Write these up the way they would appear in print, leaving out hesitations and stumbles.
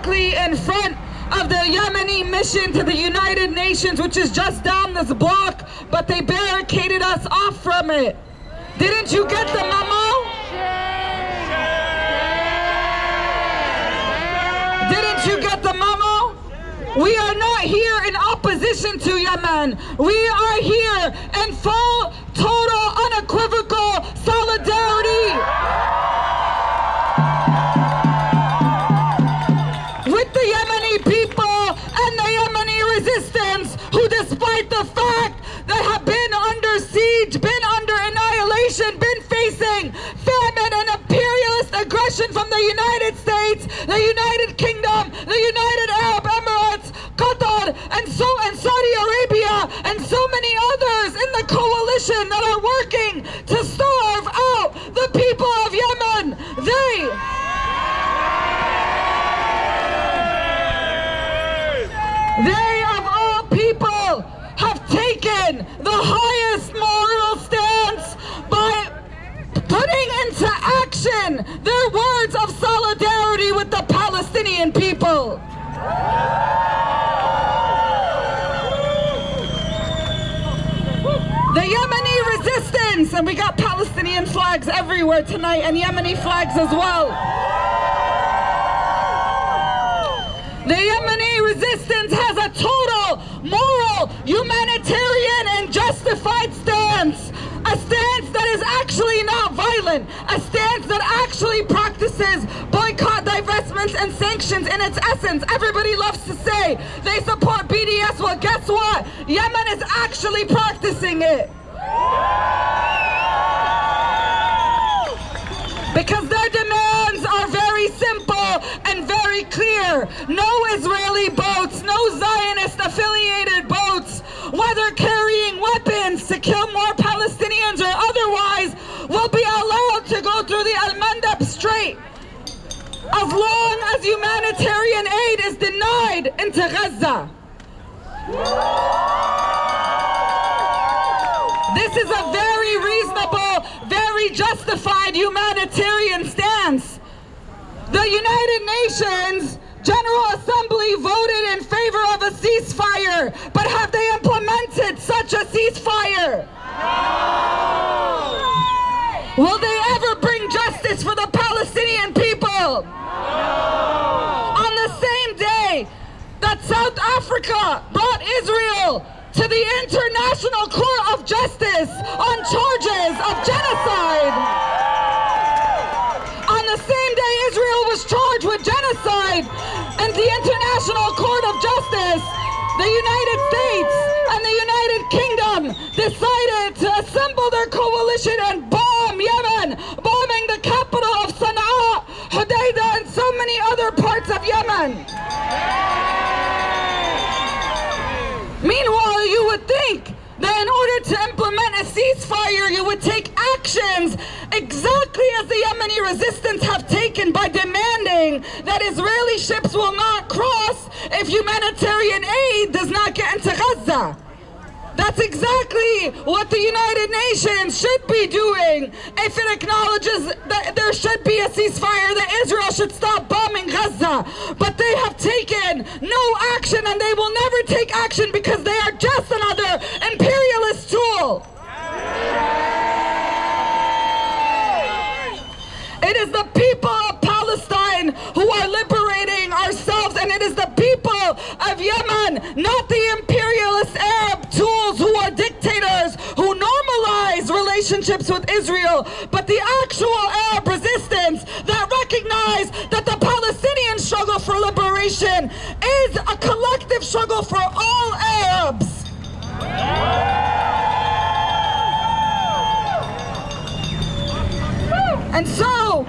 directly in front of the Yemeni Mission to the United Nations, which is just down this block, but they barricaded us off from it. Didn't you get the memo? Didn't you get the memo? We are not here in opposition to Yemen. We are here in full, total, unequivocal solidarity with the Yemeni people and the Yemeni resistance, who despite the fact they have been under siege, been under annihilation, been facing famine and imperialist aggression from the United States, the United Kingdom, the United Arab Emirates, Qatar, and Saudi Arabia, and so many others in the coalition that are working to starve out the people of Yemen. They of all people have taken the highest moral stance by putting into action their words of solidarity with the Palestinian people. The Yemeni resistance, and we got Palestinian flags everywhere tonight and Yemeni flags as well. The Yemeni resistance has a total, moral, humanitarian, and justified stance. A stance that is actually not violent. A stance that actually practices boycott, divestments, and sanctions in its essence. Everybody loves to say they support BDS. Well, guess what? Yemen is actually practicing it. Because their demands are very simple and very clear. No Israeli boats, no Zionist-affiliated boats, whether carrying weapons to kill more Palestinians or otherwise, will be allowed to go through the Al-Mandab Strait as long as humanitarian aid is denied into Gaza. This is a very reasonable, very justified humanitarian stance. The United Nations General Assembly voted in favor of a ceasefire, but have they implemented such a ceasefire? No! Will they ever bring justice for the Palestinian people? No! On the same day that South Africa brought Israel to the International Court of Justice on charges of genocide. On the same day Israel was charged with genocide in the International Court of Justice, the United States and the United Kingdom decided to assemble their coalition and bomb Yemen, bombing the capital of Sana'a, Hodeidah, and so many other parts of Yemen. Meanwhile, you would think that in order to implement a ceasefire, you would take actions exactly as the Yemeni resistance have taken by demanding that Israeli ships will not cross if humanitarian aid does not get into Gaza. That's exactly what the United Nations should be doing if it acknowledges that there should be a ceasefire, that Israel should stop bombing Gaza. But they have taken no action, and they will never take action because they are just another imperialist tool. It is the people of Palestine who are liberating ourselves, and it is the people of Yemen, not the imperialist Arab tools who are dictators, who normalize relationships with Israel, but the actual Arab resistance that recognize that the Palestinian struggle for liberation is a collective struggle for all Arabs. And so,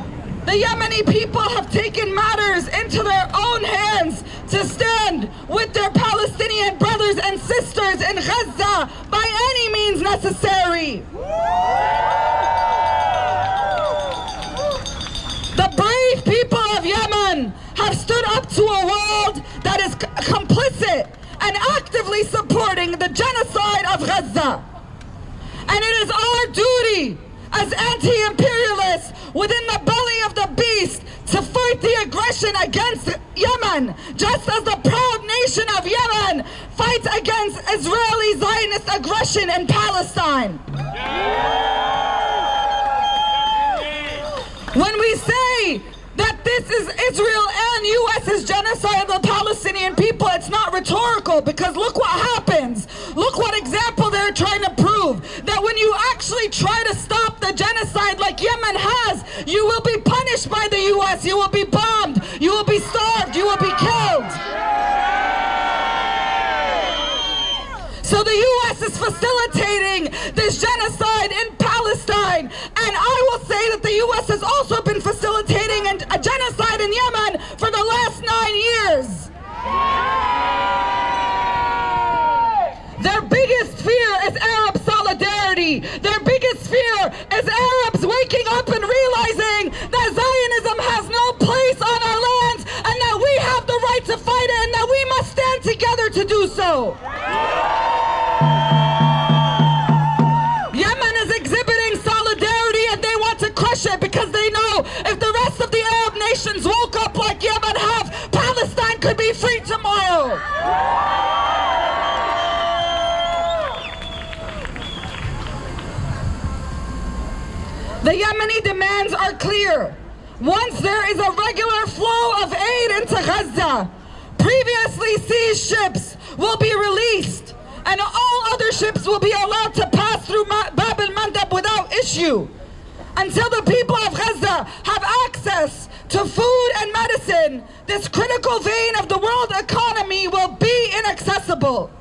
the Yemeni people have taken matters into their own hands to stand with their Palestinian brothers and sisters in Gaza by any means necessary. The brave people of Yemen have stood up to a world that is complicit and actively supporting the genocide of Gaza. And it is our duty as anti-imperialists within the belly of the beast to to fight the aggression against Yemen, just as the proud nation of Yemen fights against Israeli Zionist aggression in Palestine. When we say that this is Israel and U.S.'s genocide of the Palestinian people, it's not rhetorical, because look what happens. Look what example they're trying to prove. That when you actually try to stop the genocide like Yemen has, you will be punished by the U.S., you will be bombed, you will be starved, you will be killed. So the U.S. is facilitating this genocide in Palestine, and I will say that the U.S. has also been facilitating a genocide in Yemen for the last 9 years. Their biggest fear is Arab solidarity. Their biggest fear is Arabs waking up and realizing that Zionism has no place on our lands, and that we have the right to fight it, and that we must stand together to do so. Yemen is exhibiting solidarity, and they want to crush it because they know if the rest of the Arab nations woke up like Yemen have, Palestine could be free tomorrow. The Yemeni demands are clear. Once there is a regular flow of aid into Gaza, previously seized ships will be released, and all other ships will be allowed to pass through Bab al-Mandab without issue. Until the people of Gaza have access to food and medicine, this critical vein of the world economy will be inaccessible.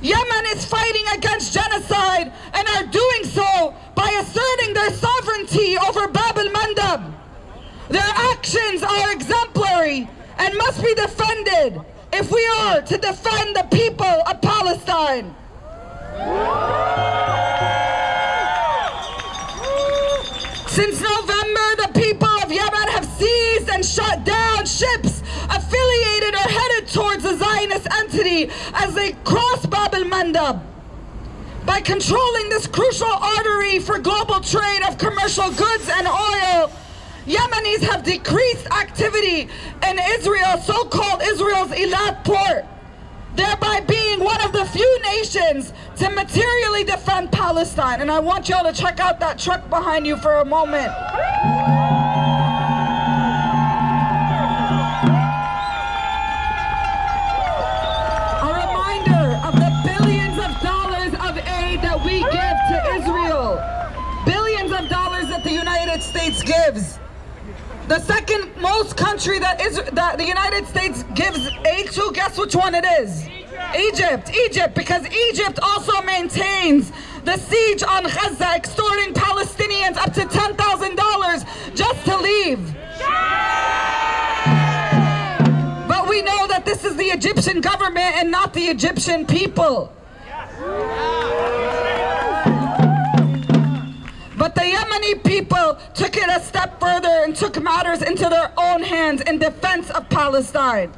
Yemen is fighting against genocide and are doing so by asserting their sovereignty over Bab al-Mandab. Their actions are exemplary and must be defended if we are to defend the people of Palestine. Since November, the people of Yemen have seized and shut down ships affiliated or headed towards the Zionist entity as they cross Bab al-Mandab. By controlling this crucial artery for global trade of commercial goods and oil, Yemenis have decreased activity in Israel, so-called Israel's Eilat port, thereby being one of the few nations to materially defend Palestine. And I want y'all to check out that truck behind you for a moment. A reminder of the billions of dollars of aid that we give to Israel. Billions of dollars that the United States gives. The second most country that the United States gives aid to, guess which one it is? Egypt, because Egypt also maintains the siege on Gaza, extorting Palestinians up to $10,000 just to leave. But we know that this is the Egyptian government and not the Egyptian people. But the Yemeni people took it a step further and took matters into their own hands in defense of Palestine.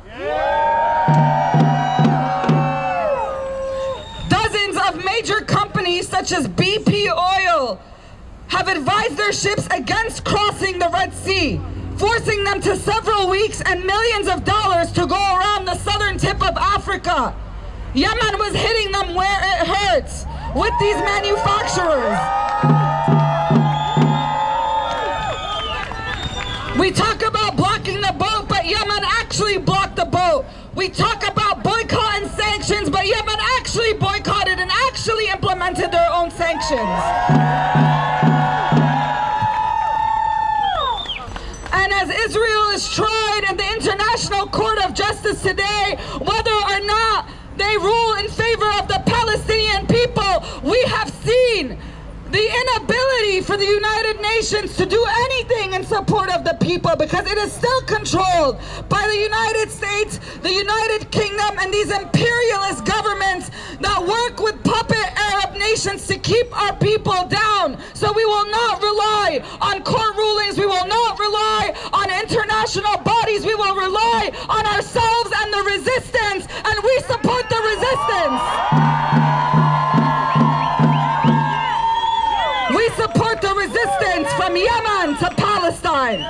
Dozens of major companies such as BP Oil have advised their ships against crossing the Red Sea, forcing them to several weeks and millions of dollars to go around the southern tip of Africa. Yemen was hitting them where it hurts with these manufacturers. We talk about blocking the boat, but Yemen actually blocked the boat. We talk about boycott and sanctions, but Yemen actually boycotted and actually implemented their own sanctions. And as Israel is tried in the International Court of Justice today, whether or not they rule in favor of the Palestinian people, we have seen the inability for the United Nations to do anything in support of the people, because it is still controlled by the United States, the United Kingdom, and these imperialist governments that work with puppet Arab nations to keep our people down. So we will not rely on court rulings, we will not rely on international bodies, we will rely on ourselves and the resistance, and we support the resistance. We support the resistance from Yemen to Palestine.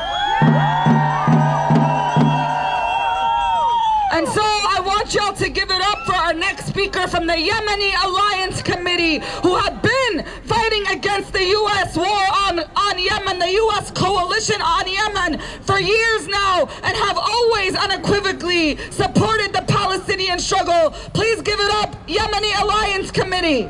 And so I want y'all to give it up for our next speaker from the Yemeni Alliance Committee, who have been fighting against the U.S. war on Yemen, the U.S. coalition on Yemen for years now, and have always unequivocally supported the Palestinian struggle. Please give it up, Yemeni Alliance Committee.